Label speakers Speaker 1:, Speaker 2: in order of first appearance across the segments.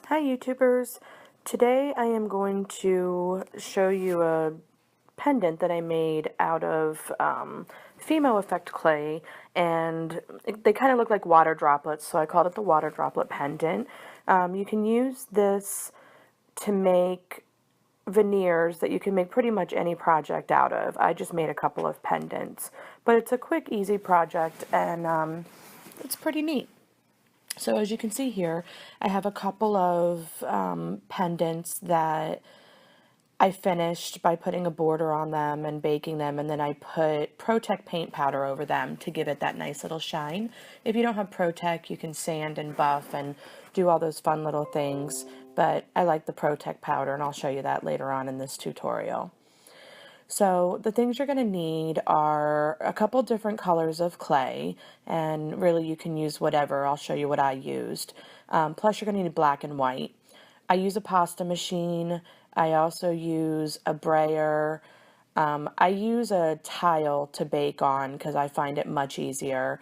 Speaker 1: Hi YouTubers! Today I am going to show you a pendant that I made out of Fimo effect clay, and they kind of look like water droplets, so I called it the water droplet pendant. You can use this to make veneers that you can make pretty much any project out of. I just made a couple of pendants, but it's a quick, easy project, and it's pretty neat. So as you can see here, I have a couple of pendants that I finished by putting a border on them and baking them, and then I put pro-tec paint powder over them to give it that nice little shine. If you don't have pro-tec, you can sand and buff and do all those fun little things, but I like the pro-tec powder, and I'll show you that later on in this tutorial. So the things you're going to need are a couple different colors of clay, and really you can use whatever. I'll show you what I used. Plus you're going to need black and white. I use a pasta machine. I also use a brayer. I use a tile to bake on because I find it much easier.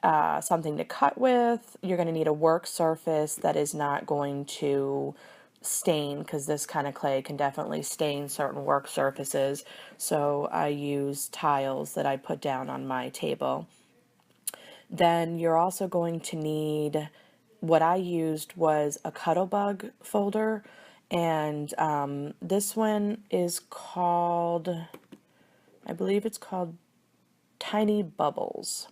Speaker 1: Something to cut with. You're going to need a work surface that is not going to stain, because this kind of clay can definitely stain certain work surfaces, so I use tiles that I put down on my table. Then you're also going to need, what I used was a Cuttlebug folder, and this one is called, I believe it's called Tiny Bubbles.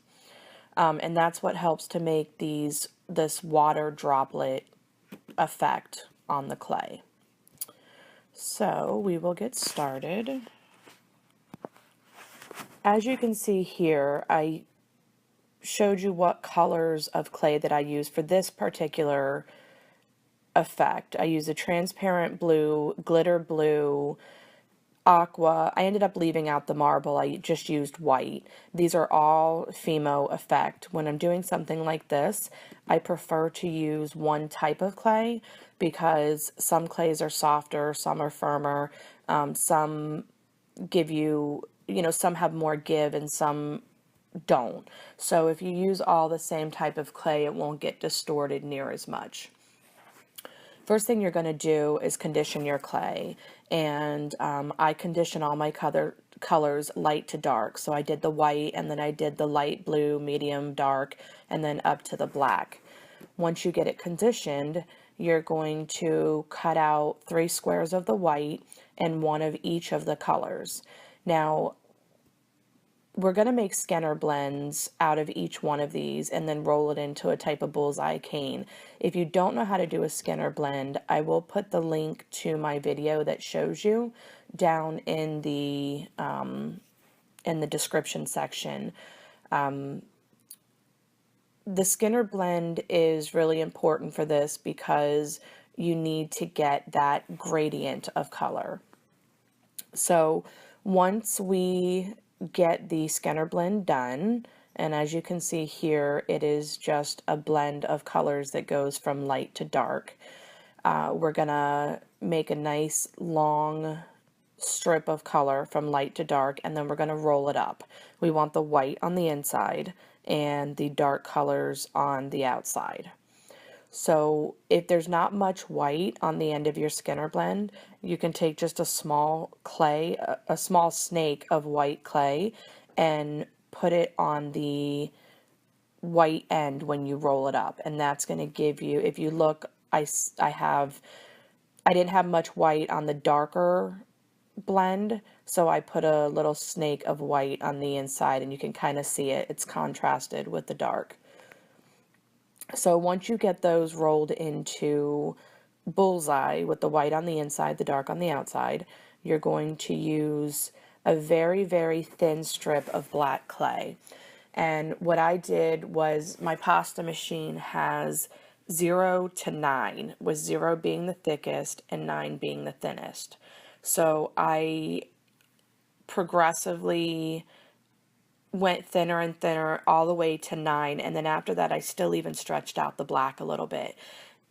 Speaker 1: And that's what helps to make this water droplet effect on the clay. So we will get started. As you can see here, I showed you what colors of clay that I use for this particular effect. I use a transparent blue, glitter blue, aqua. I ended up leaving out the marble. I just used white. These are all Fimo effect. When I'm doing something like this, I prefer to use one type of clay because some clays are softer, some are firmer, some give you, some have more give and some don't. So if you use all the same type of clay, it won't get distorted near as much. First thing you're going to do is condition your clay, and I condition all my colors light to dark. So I did the white, and then I did the light blue, medium, dark, and then up to the black. Once you get it conditioned, you're going to cut out 3 squares of the white and 1 of each of the colors. Now, we're going to make skinner blends out of each one of these and then roll it into a type of bullseye cane. If you don't know how to do a skinner blend, I will put the link to my video that shows you down in the description section. The skinner blend is really important for this because you need to get that gradient of color. So once we get the skinner blend done, and as you can see here, it is just a blend of colors that goes from light to dark. We're gonna make a nice long strip of color from light to dark, and then we're gonna roll it up. We want the white on the inside and the dark colors on the outside. So if there's not much white on the end of your skinner blend, you can take just a small clay, a small snake of white clay, and put it on the white end when you roll it up. And that's going to give you, if you look, I didn't have much white on the darker blend, so I put a little snake of white on the inside, and you can kind of see it. It's contrasted with the dark. So once you get those rolled into bullseye with the white on the inside, the dark on the outside, you're going to use a very, very thin strip of black clay. And what I did was, my pasta machine has 0 to 9, with 0 being the thickest and 9 being the thinnest. So I progressively went thinner and thinner all the way to 9, and then after that I still even stretched out the black a little bit.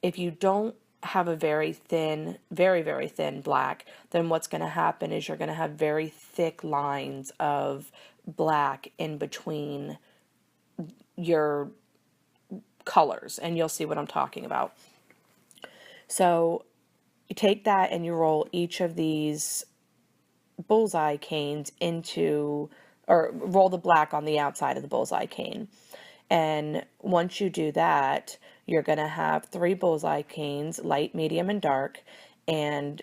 Speaker 1: If you don't have a very thin, very, very thin black, then what's going to happen is you're going to have very thick lines of black in between your colors, and you'll see what I'm talking about. So you take that and you roll each of these bullseye canes into, or roll the black on the outside of the bullseye cane. And once you do that, you're going to have 3 bullseye canes, light, medium, and dark, and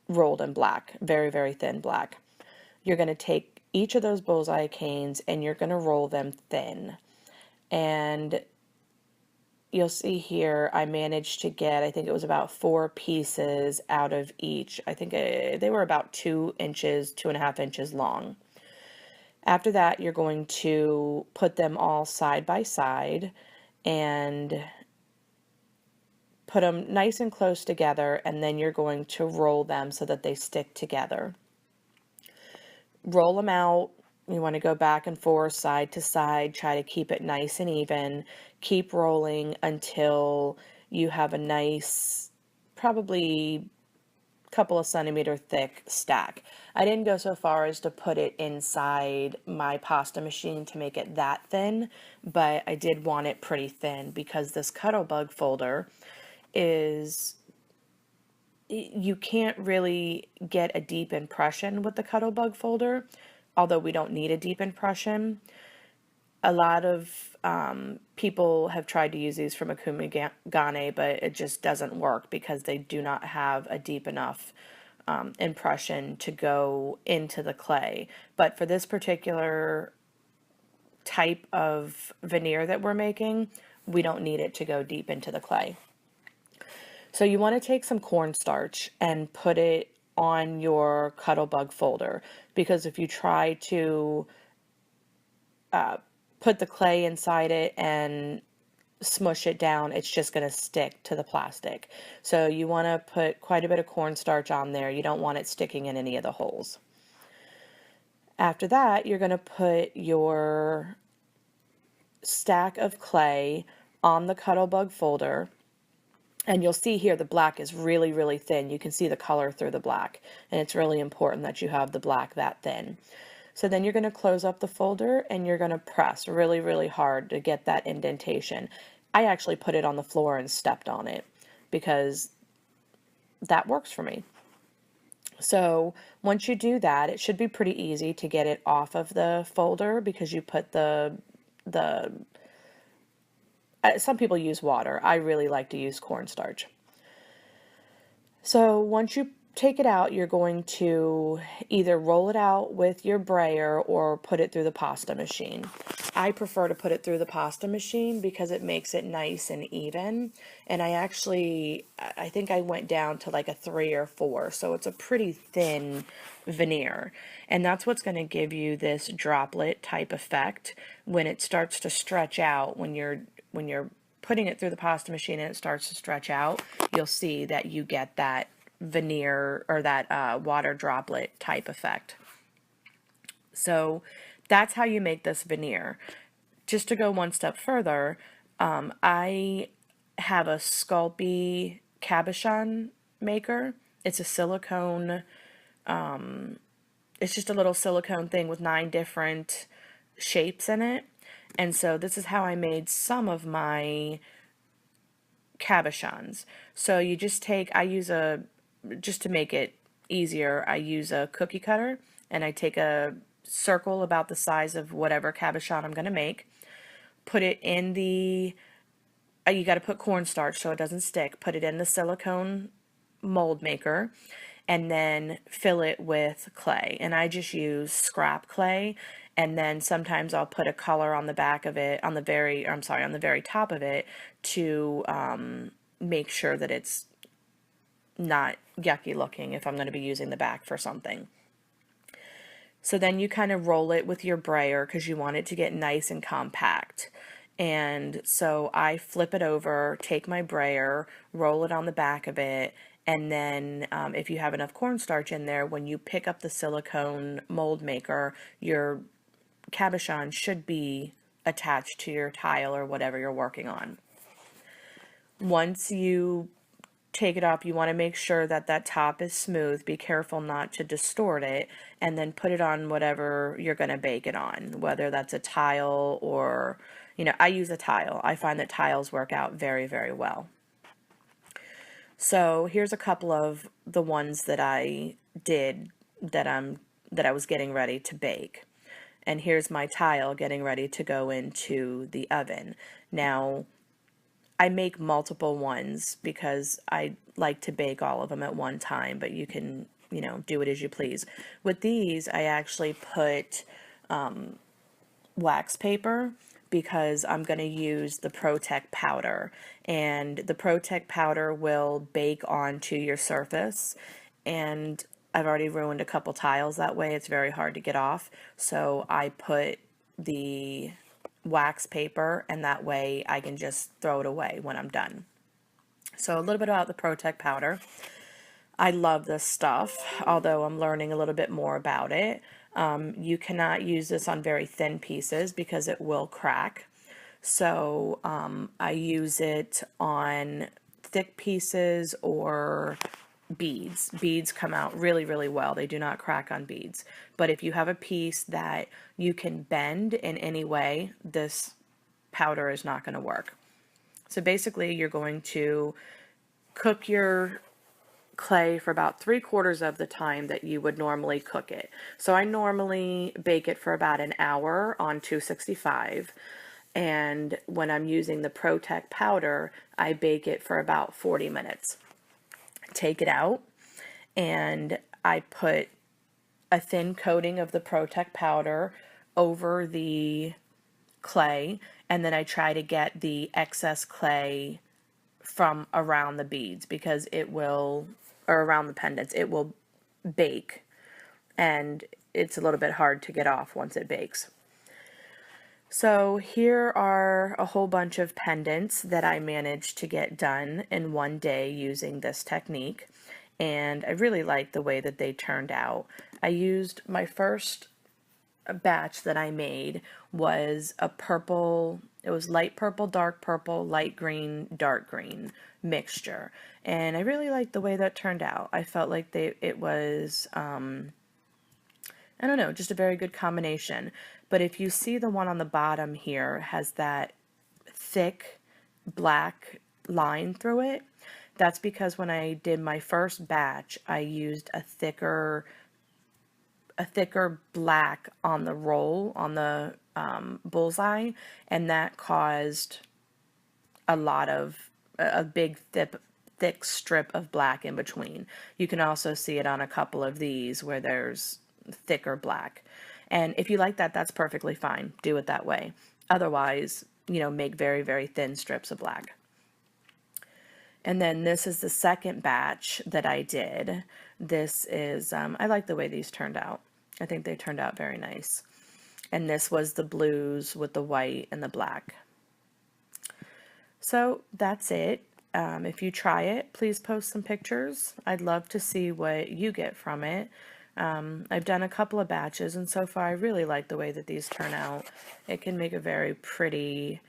Speaker 1: rolled in black, very, very thin black. You're going to take each of those bullseye canes and you're going to roll them thin. And you'll see here I managed to get, I think it was about 4 pieces out of each. I think they were about 2 inches, 2.5 inches long. After that, you're going to put them all side by side and put them nice and close together, and then you're going to roll them so that they stick together. Roll them out. You want to go back and forth, side to side, try to keep it nice and even. Keep rolling until you have a nice, probably couple of centimeter thick stack. I didn't go so far as to put it inside my pasta machine to make it that thin, but I did want it pretty thin because this Cuttlebug folder is, you can't really get a deep impression with the Cuttlebug folder, although we don't need a deep impression. A lot of people have tried to use these from Akumigane, but it just doesn't work because they do not have a deep enough impression to go into the clay. But for this particular type of veneer that we're making, we don't need it to go deep into the clay. So you want to take some cornstarch and put it on your Cuttlebug folder, because if you try to put the clay inside it and smush it down, it's just going to stick to the plastic. So you want to put quite a bit of cornstarch on there. You don't want it sticking in any of the holes. After that, you're going to put your stack of clay on the Cuttlebug folder. And you'll see here the black is really, really thin. You can see the color through the black. And it's really important that you have the black that thin. So then you're going to close up the folder and you're going to press really, really hard to get that indentation. I actually put it on the floor and stepped on it because that works for me. So once you do that, it should be pretty easy to get it off of the folder because you put some people use water. I really like to use cornstarch. So once you take it out, you're going to either roll it out with your brayer or put it through the pasta machine. I prefer to put it through the pasta machine because it makes it nice and even. And I think I went down to like a 3 or 4. So it's a pretty thin veneer. And that's what's going to give you this droplet type effect when it starts to stretch out. When you're putting it through the pasta machine and it starts to stretch out, you'll see that you get that veneer or that water droplet type effect. So that's how you make this veneer. Just to go one step further, I have a Sculpey cabochon maker. It's a silicone, it's just a little silicone thing with 9 different shapes in it. And so this is how I made some of my cabochons. So you just take, just to make it easier, I use a cookie cutter and I take a circle about the size of whatever cabochon I'm going to make, put it in the, you got to put cornstarch so it doesn't stick, put it in the silicone mold maker, and then fill it with clay. And I just use scrap clay, and then sometimes I'll put a color on the back of it, on the very top of it, to make sure that it's not yucky looking if I'm going to be using the back for something. So then you kind of roll it with your brayer because you want it to get nice and compact. And so I flip it over, take my brayer, roll it on the back of it, and then if you have enough cornstarch in there, when you pick up the silicone mold maker, your cabochon should be attached to your tile or whatever you're working on. Once you take it up, you want to make sure that that top is smooth. Be careful not to distort it, and then put it on whatever you're going to bake it on, whether that's a tile or, I use a tile. I find that tiles work out very, very well. So here's a couple of the ones that I did that I was getting ready to bake. And here's my tile getting ready to go into the oven. Now, I make multiple ones because I like to bake all of them at one time, but you can, do it as you please. With these, I actually put wax paper because I'm going to use the pro-tec powder, and the pro-tec powder will bake onto your surface, and I've already ruined a couple tiles that way. It's very hard to get off, so I put the wax paper, and that way I can just throw it away when I'm done. So a little bit about the pro-tec powder. I love this stuff, although I'm learning a little bit more about it. You cannot use this on very thin pieces because it will crack. So I use it on thick pieces or beads. Beads come out really, really well. They do not crack on beads. But if you have a piece that you can bend in any way, this powder is not going to work. So basically, you're going to cook your clay for about 3/4 of the time that you would normally cook it. So I normally bake it for about an hour on 265. And when I'm using the pro-tec powder, I bake it for about 40 minutes. Take it out, and I put a thin coating of the pro-tec powder over the clay, and then I try to get the excess clay from around the beads because it will, or around the pendants, it will bake, and it's a little bit hard to get off once it bakes. So here are a whole bunch of pendants that I managed to get done in one day using this technique, and I really like the way that they turned out. I used my first batch that I made was a purple, it was light purple, dark purple, light green, dark green mixture, and I really liked the way that turned out. I felt like it was I don't know, just a very good combination. But if you see the one on the bottom here has that thick black line through it, that's because when I did my first batch, I used a thicker black on the roll, on the bullseye, and that caused a big thick strip of black in between. You can also see it on a couple of these where there's thicker black. And if you like that, that's perfectly fine. Do it that way. Otherwise, make very, very thin strips of black. And then this is the second batch that I did. This is, I like the way these turned out. I think they turned out very nice. And this was the blues with the white and the black. So that's it. If you try it, please post some pictures. I'd love to see what you get from it. I've done a couple of batches, and so far I really like the way that these turn out. It can make a very pretty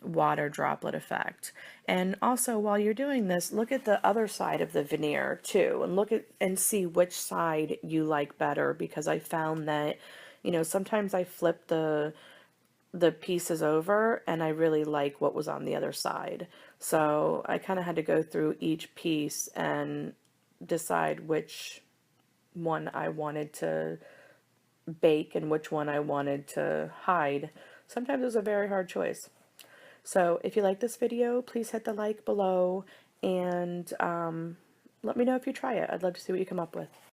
Speaker 1: water droplet effect. And also, while you're doing this, look at the other side of the veneer too, and look at and see which side you like better, because I found that, sometimes I flip the pieces over and I really like what was on the other side. So I kind of had to go through each piece and decide which one I wanted to bake and which one I wanted to hide. Sometimes it was a very hard choice. So if you like this video, please hit the like below, and let me know if you try it. I'd love to see what you come up with.